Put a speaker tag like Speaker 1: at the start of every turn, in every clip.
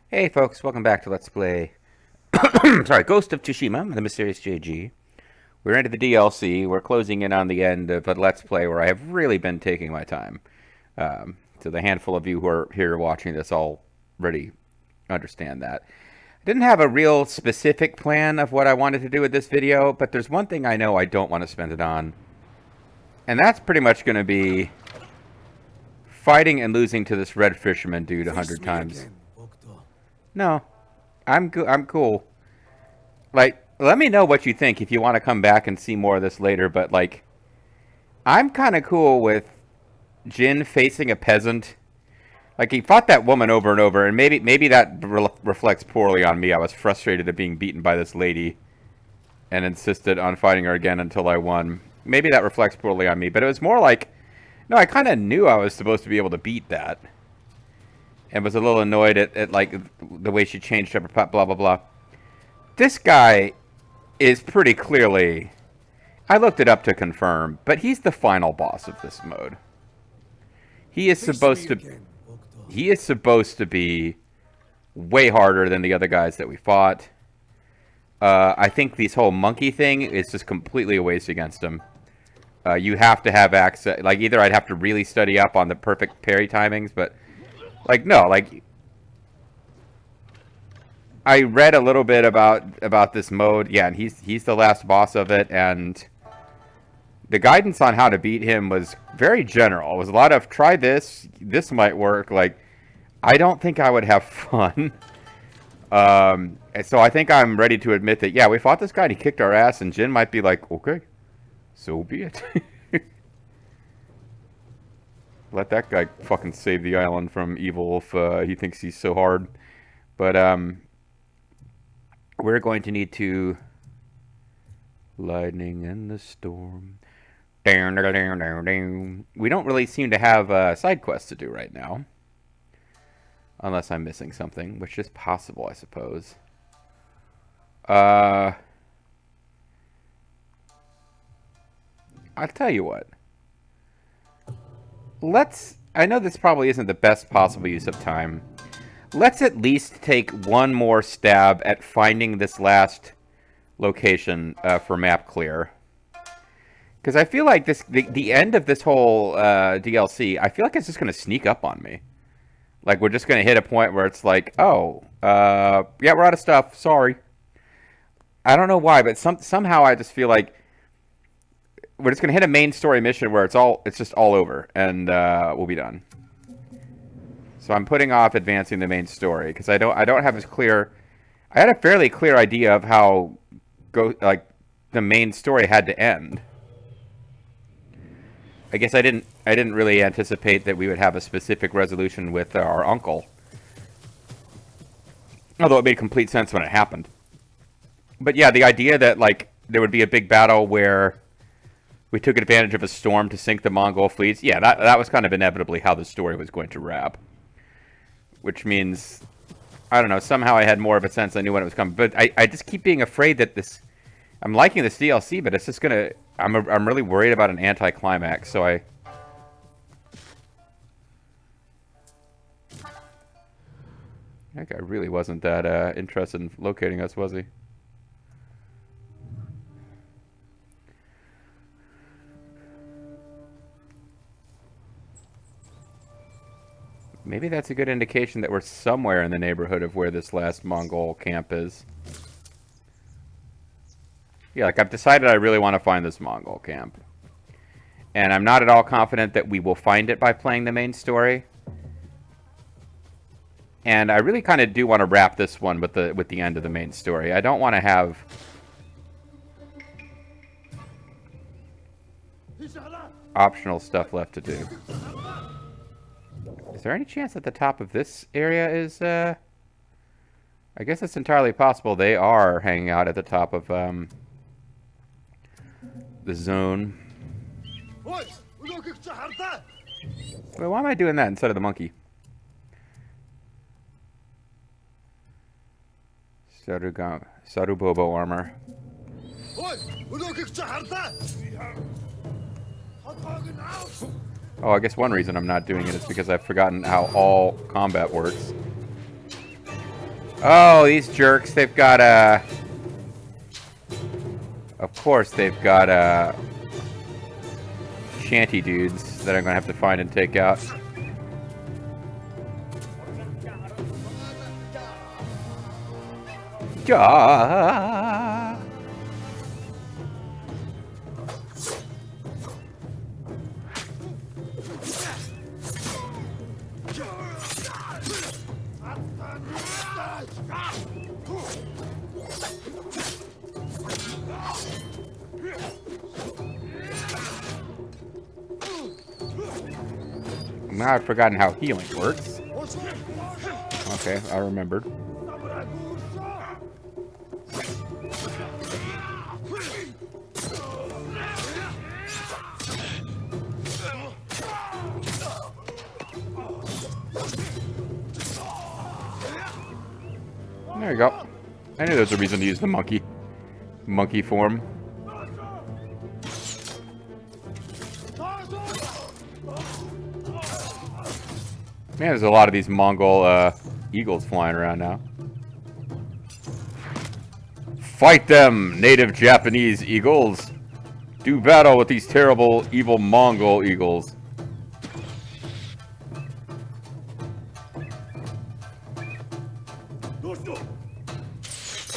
Speaker 1: Hey folks, welcome back to Let's Play sorry, Ghost of Tsushima, the Mysterious JG. We're into the DLC. We're closing in on the end of a Let's Play where I have really been taking my time. So the handful of you who are here watching this already understand that. I didn't have a real specific plan of what I wanted to do with this video, but there's one thing I know I don't want to spend it on. And that's pretty much going to be fighting and losing to this red fisherman dude 100 times. No, I'm cool. Like, let me know what you think if you want to come back and see more of this later, but, like, I'm kind of cool with Jin facing a peasant. Like, he fought that woman over and over, and maybe that reflects poorly on me. I was frustrated at being beaten by this lady and insisted on fighting her again until I won. Maybe that reflects poorly on me, but it was more like, no, I kind of knew I was supposed to be able to beat that. And was a little annoyed at like, the way she changed up her pop, blah, blah, blah. This guy is pretty clearly... I looked it up to confirm, but he's the final boss of this mode. He is supposed to... He is supposed to be way harder than the other guys that we fought. I think this whole monkey thing is just completely a waste against him. You have to have access... Like, either I'd have to really study up on the perfect parry timings, but... Like, no, like... I read a little bit about this mode. Yeah, and he's the last boss of it, and the guidance on how to beat him was very general. It was a lot of, try this, this might work. Like, I don't think I would have fun. So I think I'm ready to admit that, yeah, we fought this guy and he kicked our ass, and Jin might be like, okay, so be it. Let that guy fucking save the island from evil if he thinks he's so hard. But, we're going to need to... Lightning in the storm. Down, down, down, down, down. We don't really seem to have side quests to do right now. Unless I'm missing something, which is possible, I suppose. I'll tell you what. Let's... I know this probably isn't the best possible use of time. Let's at least take one more stab at finding this last location for map clear. Because I feel like the end of this whole DLC, I feel like it's just going to sneak up on me. Like, we're just going to hit a point where it's like, oh, yeah, we're out of stuff. Sorry. I don't know why, but somehow I just feel like we're just going to hit a main story mission where it's just all over, and we'll be done. So I'm putting off advancing the main story because I don't have as clear. I had a fairly clear idea of how the main story had to end. I guess I didn't really anticipate that we would have a specific resolution with our uncle. Although it made complete sense when it happened. But yeah, the idea that like there would be a big battle where we took advantage of a storm to sink the Mongol fleets, yeah, that was kind of inevitably how the story was going to wrap. Which means, I don't know, somehow I had more of a sense I knew when it was coming. But I just keep being afraid that this... I'm liking this DLC, but it's just going to... I'm really worried about an anticlimax, so I... That guy really wasn't that interested in locating us, was he? Maybe that's a good indication that we're somewhere in the neighborhood of where this last Mongol camp is. Yeah, like I've decided I really want to find this Mongol camp. And I'm not at all confident that we will find it by playing the main story. And I really kind of do want to wrap this one with the end of the main story. I don't want to have... optional stuff left to do. Is there any chance at the top of this area is, I guess it's entirely possible they are hanging out at the top of, the zone. Wait, why am I doing that instead of the monkey? Sarubobo armor. Oh, I guess one reason I'm not doing it is because I've forgotten how all combat works. Oh, these jerks, they've got, of course they've got, shanty dudes that I'm gonna have to find and take out. Ja. Now I've forgotten how healing works. Okay, I remembered. There you go. I knew there was a reason to use the monkey form. Man, there's a lot of these Mongol eagles flying around now. Fight them, native Japanese eagles! Do battle with these terrible, evil Mongol eagles.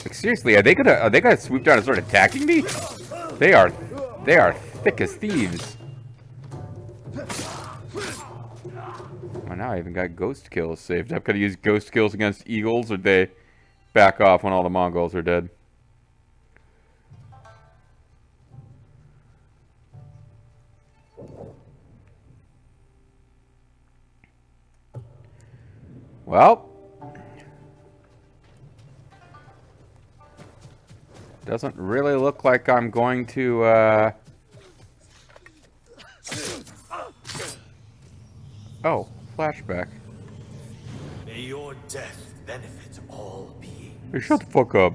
Speaker 1: Like, seriously, are they gonna swoop down and start attacking me? They are thick as thieves. Well, now I even got ghost kills saved up. Could I use ghost kills against eagles, or they back off when all the Mongols are dead? Well, doesn't really look like I'm going to, Oh, flashback.
Speaker 2: May your death benefit all beings.
Speaker 1: Hey, shut the fuck up.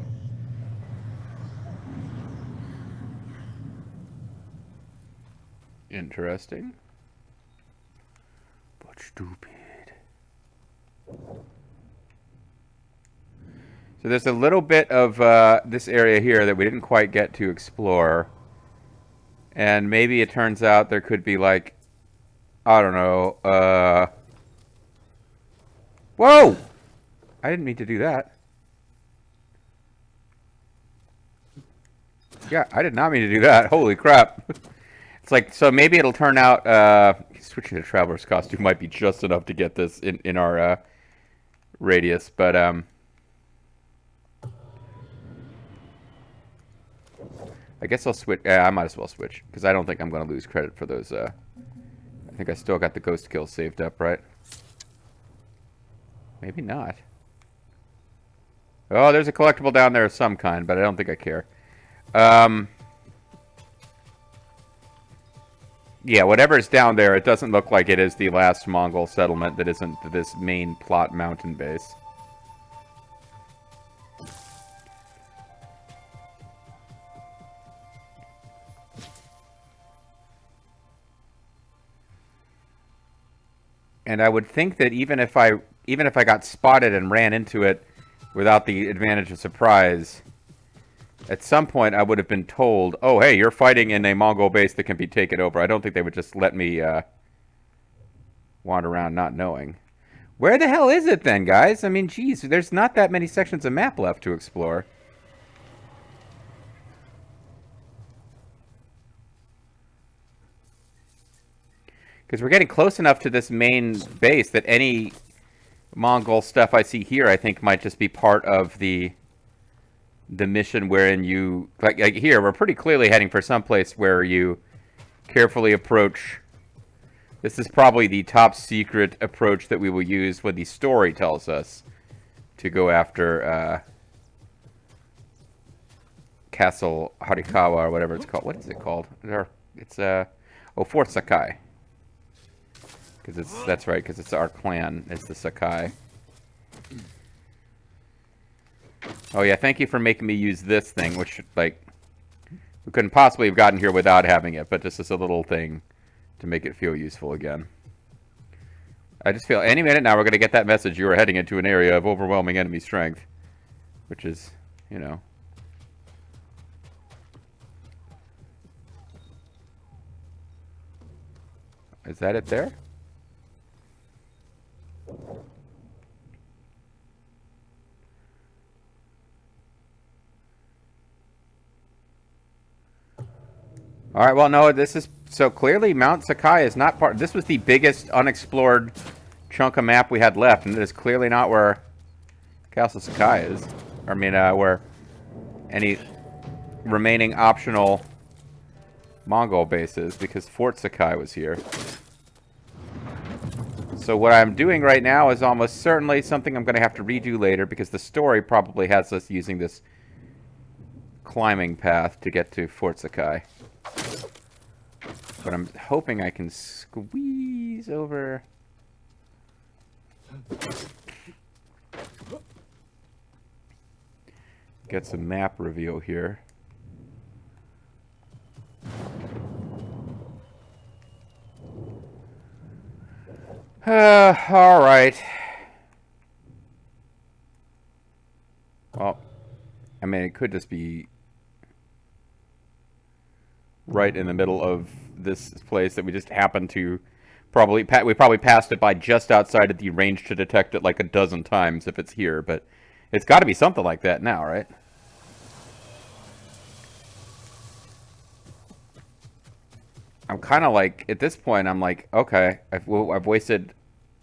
Speaker 1: Interesting. But stupid. So there's a little bit of this area here that we didn't quite get to explore. And maybe it turns out there could be, like, I don't know, whoa! I didn't mean to do that. Yeah, I did not mean to do that. Holy crap. It's like, so maybe it'll turn out, switching to Traveler's costume might be just enough to get this in our, radius, but, I guess I'll switch, I might as well switch, because I don't think I'm going to lose credit for those, I think I still got the ghost kills saved up, right? Maybe not. Oh, there's a collectible down there of some kind, but I don't think I care. Yeah, whatever's down there, it doesn't look like it is the last Mongol settlement that isn't this main plot mountain base. And I would think that even if I got spotted and ran into it without the advantage of surprise, at some point I would have been told, oh, hey, you're fighting in a Mongol base that can be taken over. I don't think they would just let me wander around not knowing. Where the hell is it then, guys? I mean, geez, there's not that many sections of map left to explore. Because we're getting close enough to this main base that any Mongol stuff I see here, I think, might just be part of the mission wherein you... Like here, we're pretty clearly heading for someplace where you carefully approach... This is probably the top secret approach that we will use when the story tells us to go after Castle Harikawa, or whatever it's called. What is it called? It's, oh, Fort Sakai. Because that's right, because it's our clan. It's the Sakai. Oh yeah, thank you for making me use this thing, which, like, we couldn't possibly have gotten here without having it, but this is a little thing to make it feel useful again. I just feel any minute now we're going to get that message, you are heading into an area of overwhelming enemy strength. which is, you know. Is that it there? All right, well, no, this is... So clearly Mount Sakai is not part... This was the biggest unexplored chunk of map we had left, and it is clearly not where Castle Sakai is. I mean, where any remaining optional Mongol bases, because Fort Sakai was here. So what I'm doing right now is almost certainly something I'm going to have to redo later, because the story probably has us using this climbing path to get to Fort Sakai. But I'm hoping I can squeeze over. Get some map reveal here. All right. Well, I mean, it could just be right in the middle of this place that we just happened to we probably passed it by just outside of the range to detect it like a dozen times if it's here, but it's got to be something like that now, right? I'm kind of like, at this point, I'm like, okay, I've wasted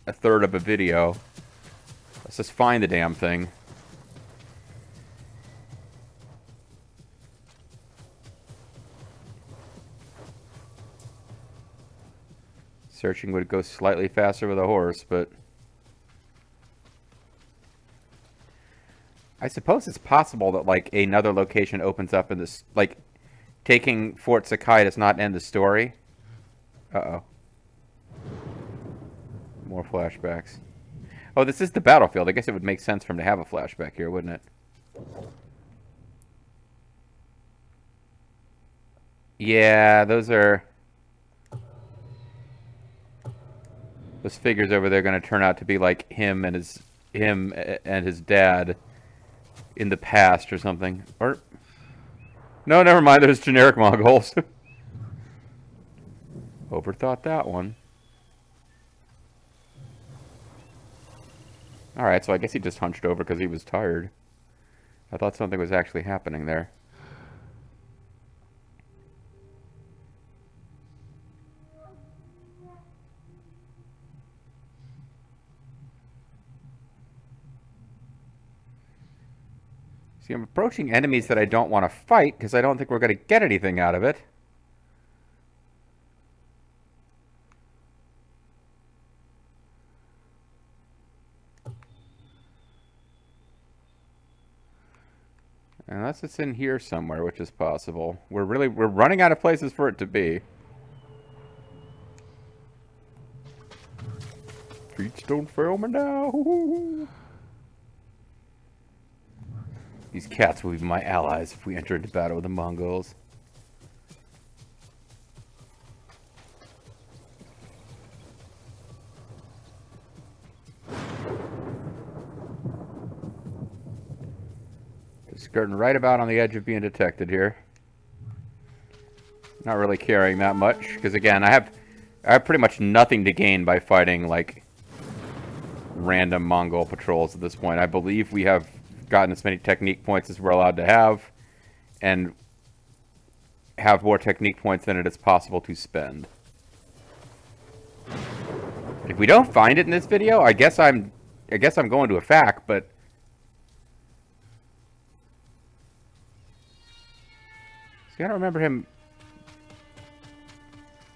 Speaker 1: a third of a video. Let's just find the damn thing. Searching would go slightly faster with a horse, but... I suppose it's possible that, like, another location opens up in this... Like, taking Fort Sakai does not end the story. Uh-oh. More flashbacks. Oh, this is the battlefield. I guess it would make sense for him to have a flashback here, wouldn't it? Yeah, those are... Those figures over there are going to turn out to be like him and his dad in the past or something. Or no, never mind. There's generic Mongols. Overthought that one. All right, so I guess he just hunched over because he was tired. I thought something was actually happening there. See, I'm approaching enemies that I don't want to fight because I don't think we're going to get anything out of it. Unless it's in here somewhere, which is possible. We're running out of places for it to be. Treats don't fail me now. These cats will be my allies if we enter into battle with the Mongols. Just skirting right about on the edge of being detected here. Not really caring that much, because again, I have pretty much nothing to gain by fighting like random Mongol patrols at this point. I believe we have gotten as many technique points as we're allowed to have, and have more technique points than it is possible to spend. If we don't find it in this video, I guess I'm going to a fact, but see, I don't remember him.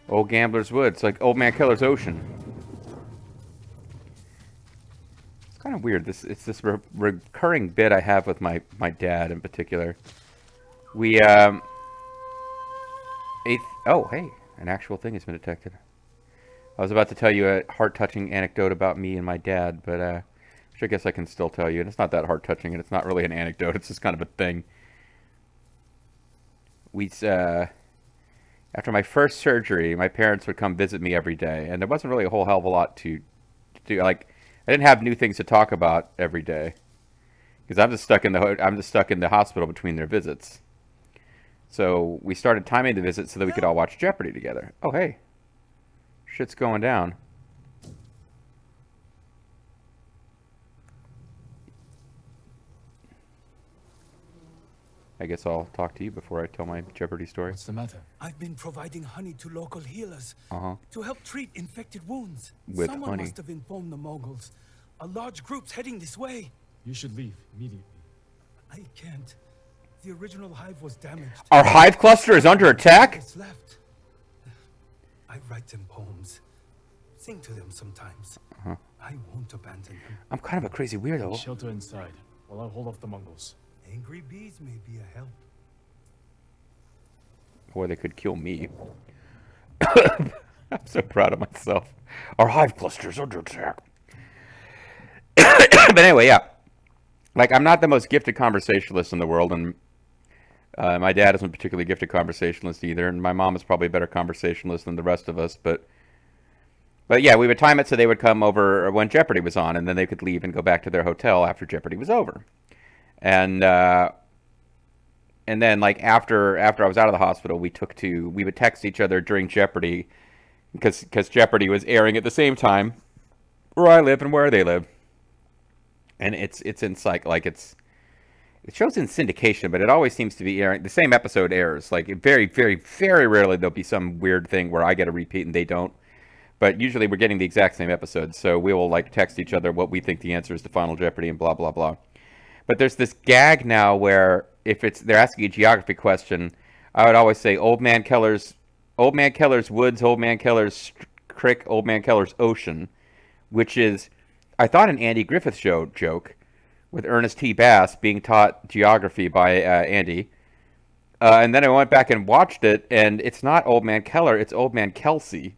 Speaker 1: Old Gambler's Woods, like Old Man Killer's Ocean. Kind of weird. It's this recurring bit I have with my dad in particular. We oh hey, an actual thing has been detected. I was about to tell you a heart-touching anecdote about me and my dad, but which I guess I can still tell you. And it's not that heart-touching, and it's not really an anecdote. It's just kind of a thing. We after my first surgery, my parents would come visit me every day, and there wasn't really a whole hell of a lot to do. Like, I didn't have new things to talk about every day. Because I'm just stuck in the hospital between their visits. So we started timing the visit so that we could all watch Jeopardy together. Oh hey, shit's going down. I guess I'll talk to you before I tell my Jeopardy story.
Speaker 3: What's the matter?
Speaker 4: I've been providing honey to local healers to help treat infected wounds.
Speaker 1: With
Speaker 4: Someone
Speaker 1: honey.
Speaker 4: must have informed the Mongols. A large group's heading this way.
Speaker 3: You should leave immediately.
Speaker 4: I can't. The original hive was damaged.
Speaker 1: Our hive cluster is under attack?
Speaker 4: What's left? I write them poems. Sing to them sometimes. I won't abandon them.
Speaker 1: I'm kind of a crazy weirdo.
Speaker 3: Shelter inside while I hold off the Mongols.
Speaker 4: Angry bees may be a help.
Speaker 1: Or they could kill me. I'm so proud of myself. Our hive cluster is under attack. But anyway, yeah. Like, I'm not the most gifted conversationalist in the world, and my dad isn't a particularly gifted conversationalist either, and my mom is probably a better conversationalist than the rest of us, but yeah, we would time it so they would come over when Jeopardy was on, and then they could leave and go back to their hotel after Jeopardy was over. And then, like, after I was out of the hospital, we would text each other during Jeopardy, because Jeopardy was airing at the same time where I live and where they live. And it's in it shows in syndication, but it always seems to be airing. The same episode airs. Like, very, very, very rarely there'll be some weird thing where I get a repeat and they don't. But usually we're getting the exact same episode, so we will, like, text each other what we think the answer is to Final Jeopardy and blah, blah, blah. But there's this gag now where if they're asking a geography question, I would always say Old Man Keller's woods, Old Man Keller's creek, Old Man Keller's ocean, which is, I thought, an Andy Griffith Show joke with Ernest T. Bass being taught geography by Andy. And then I went back and watched it, and it's not Old Man Keller, it's Old Man Kelsey.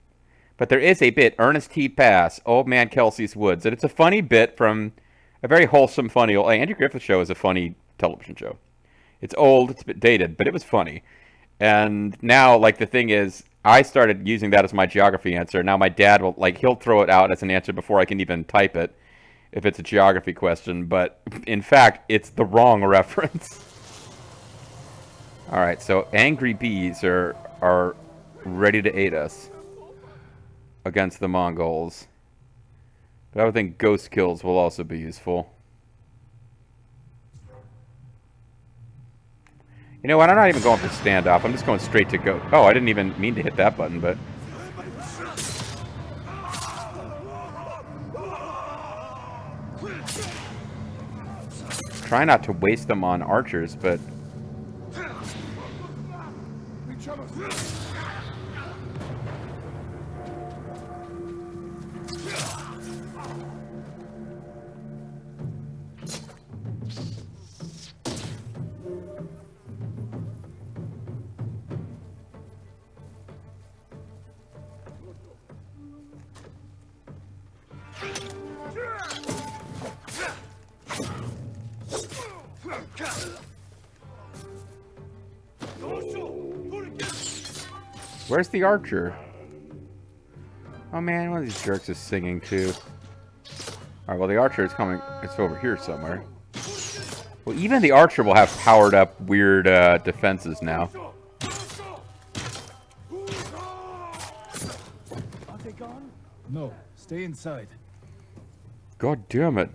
Speaker 1: But there is a bit, Ernest T. Bass, Old Man Kelsey's Woods, and it's a funny bit from a very wholesome, funny old... Andy Griffith Show is a funny television show. It's old, it's a bit dated, but it was funny. And now, like, the thing is, I started using that as my geography answer. Now my dad will, like, he'll throw it out as an answer before I can even type it, if it's a geography question. But, in fact, it's the wrong reference. Alright, so angry bees are ready to aid us against the Mongols. But I would think ghost kills will also be useful. You know what? I'm not even going for standoff. I'm just going straight to go. Oh, I didn't even mean to hit that button, but... Try not to waste them on archers, but... Where's the archer? Oh man, one of these jerks is singing too. Alright, well the archer is coming. It's over here somewhere. Well, even the archer will have powered up weird defenses now.
Speaker 3: Are they gone? No, stay inside.
Speaker 1: God damn it.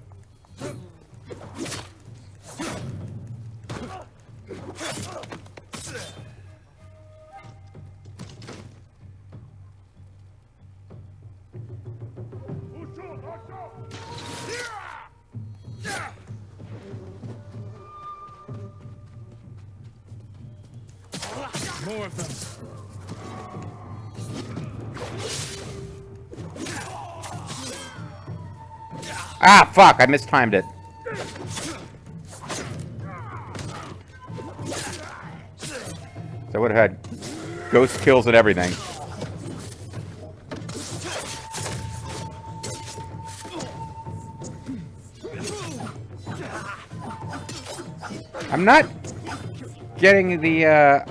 Speaker 3: More of them.
Speaker 1: Ah, fuck! I mistimed it. So I would have had ghost kills and everything. I'm not getting the,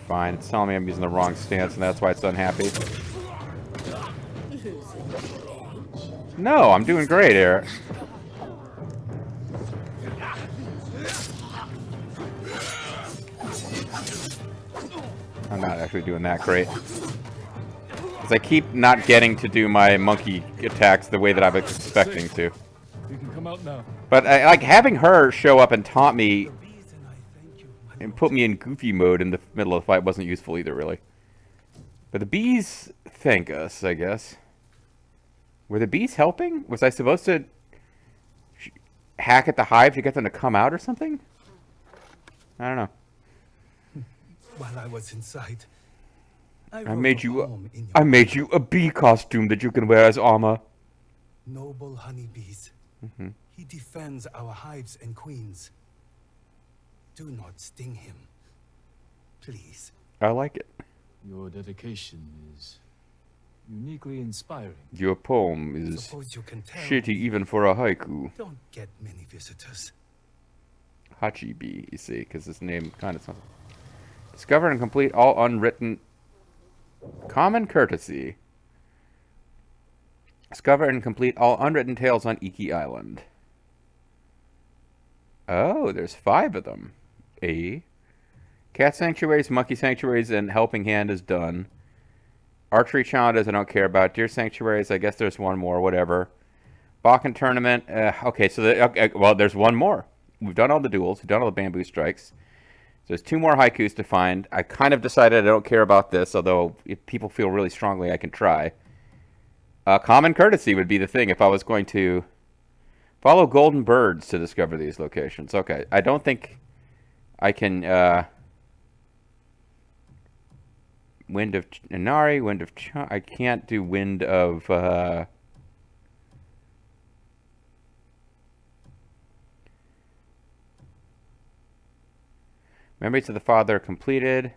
Speaker 1: Fine, it's telling me I'm using the wrong stance, and that's why it's unhappy. No, I'm doing great here. I'm not actually doing that great. Because I keep not getting to do my monkey attacks the way that I'm expecting to.
Speaker 3: You can come out now.
Speaker 1: But like having her show up and taunt me
Speaker 4: The bees and I thank you, my
Speaker 1: and
Speaker 4: lord.
Speaker 1: put me in goofy mode in the middle of the fight wasn't useful either, really. But the bees thank us, I guess. Were the bees helping? Was I supposed to hack at the hive to get them to come out or something? I don't know.
Speaker 4: While I was inside, I
Speaker 1: I made you
Speaker 4: a
Speaker 1: a bee costume that you can wear as armor.
Speaker 4: noble honeybees. He defends our hives and queens. Do not sting him. Please.
Speaker 1: I like it.
Speaker 3: Your dedication is uniquely inspiring.
Speaker 1: Your poem is
Speaker 4: Suppose you can tell
Speaker 1: shitty
Speaker 4: me
Speaker 1: even for a haiku.
Speaker 4: don't get many visitors.
Speaker 1: Hachi bee, you see, because his name kind of sounds. Discover and complete all unwritten common courtesy. Discover and complete all unwritten tales on Iki Island. Oh, there's 5 of them. Cat sanctuaries, monkey sanctuaries, and helping hand is done. Archery challenges I don't care about. Deer sanctuaries, I guess there's one more, whatever. Bakken tournament, okay, so well, there's one more. We've done all the duels, we've done all the bamboo strikes. There's 2 more haikus to find. I kind of decided I don't care about this, although if people feel really strongly, I can try. Common courtesy would be the thing if I was going to follow golden birds to discover these locations. Okay, I don't think I can, Wind of Inari, Wind of I can't do Wind of, Memories of the Father completed.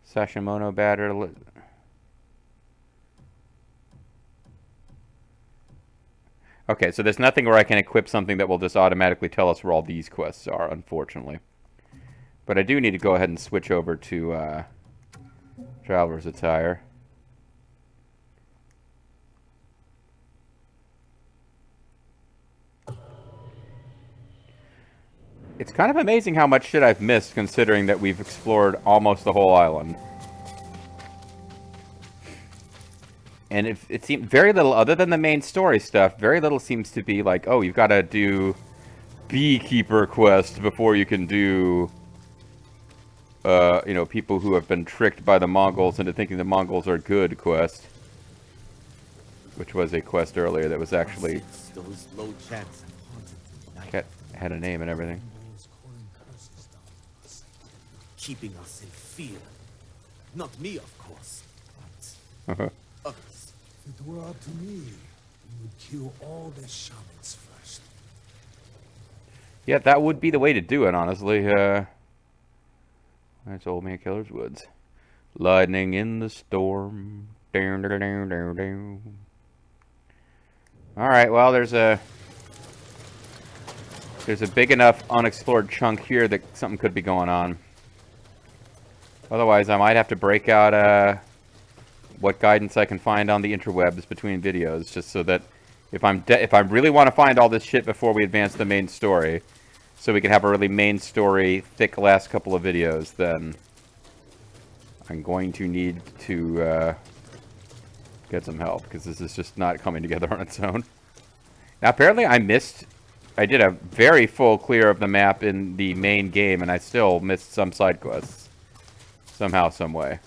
Speaker 1: Sashimono batter. Okay, so there's nothing where I can equip something that will just automatically tell us where all these quests are, unfortunately. But I do need to go ahead and switch over to Traveler's Attire. It's kind of amazing how much shit I've missed, considering that we've explored almost the whole island. And it seems very little, other than the main story stuff, very little seems to be like, oh, you've got to do Beekeeper quest before you can do, you know, people who have been tricked by the Mongols into thinking the Mongols are good quest. Which was a quest earlier that was actually...
Speaker 2: Those low chants haunted the night,
Speaker 1: had a name and everything.
Speaker 2: keeping us in fear. Not me, of course, but others.
Speaker 5: If it were up to me, we would kill all the shamans first.
Speaker 1: Yeah, that would be the way to do it, honestly. That's Old Man Killer's Woods. Lightning in the storm. Down, down, down, down, down. Alright, well, there's a big enough unexplored chunk here that something could be going on. Otherwise, I might have to break out what guidance I can find on the interwebs between videos, just so that if I really want to find all this shit before we advance the main story, so we can have a really main story, thick last couple of videos, then I'm going to need to get some help, because this is just not coming together on its own. Now, apparently I did a very full clear of the map in the main game, and I still missed some side quests. Somehow, some way.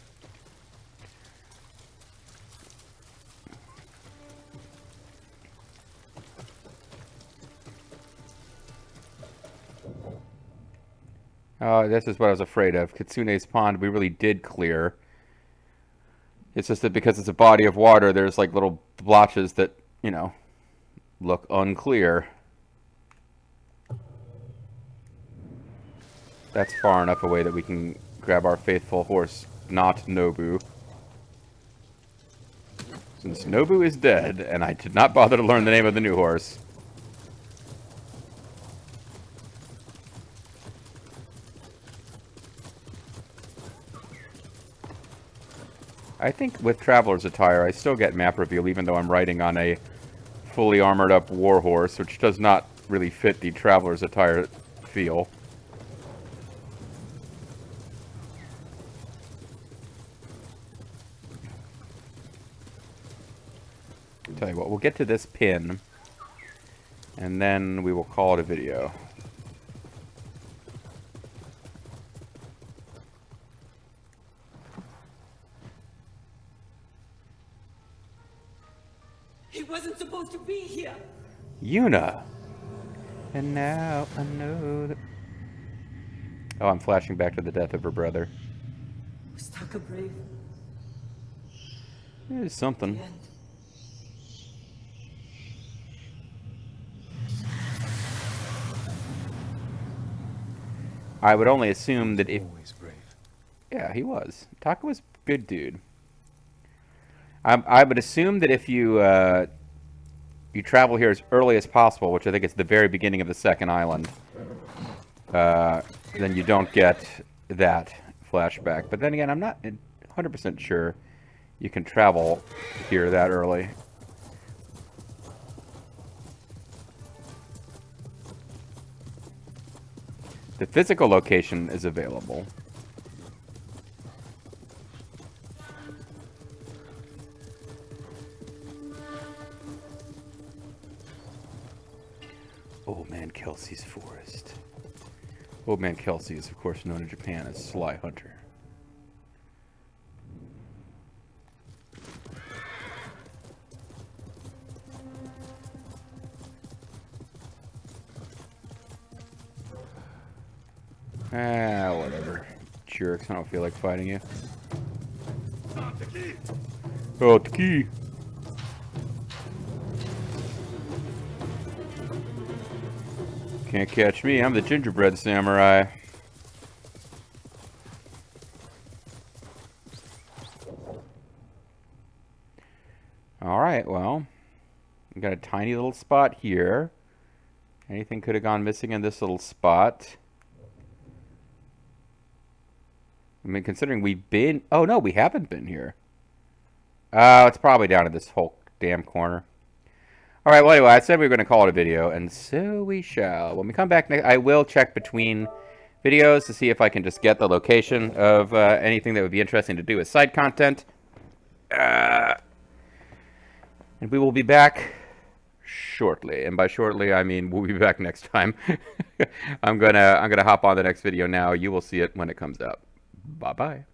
Speaker 1: This is what I was afraid of. Kitsune's Pond, we really did clear. It's just that because it's a body of water, there's like little blotches that, you know, look unclear. That's far enough away that we can grab our faithful horse, not Nobu. Since Nobu is dead, and I did not bother to learn the name of the new horse. I think with Traveler's Attire, I still get map reveal, even though I'm riding on a fully armored up warhorse, which does not really fit the Traveler's Attire feel. Tell you what, we'll get to this pin, and then we will call it a video.
Speaker 6: He wasn't supposed to be here.
Speaker 1: Yuna! And now I know that... Oh, I'm flashing back to the death of her brother.
Speaker 6: Was Taka brave?
Speaker 1: It is something.
Speaker 6: The end.
Speaker 1: I would only assume that if...
Speaker 3: Always brave.
Speaker 1: Yeah, he was. Taka was a good dude. I would assume that if you you travel here as early as possible, which I think is the very beginning of the second island, then you don't get that flashback. But then again, I'm not 100% sure you can travel here that early. The physical location is available. Old Man Kelsey's Forest. Old Man Kelsey is, of course, known in Japan as Sly Hunter. Ah, whatever. Jerks, I don't feel like fighting you. Oh, the key! Can't catch me, I'm the gingerbread samurai. Alright, well, we got a tiny little spot here. Anything could have gone missing in this little spot. I mean, considering we've been... Oh, no, we haven't been here. Oh, it's probably down in this whole damn corner. Alright, well, anyway, I said we were going to call it a video, and so we shall. When we come back next, I will check between videos to see if I can just get the location of anything that would be interesting to do as side content. And we will be back shortly. And by shortly, I mean we'll be back next time. I'm gonna hop on the next video now. You will see it when it comes out. Bye-bye.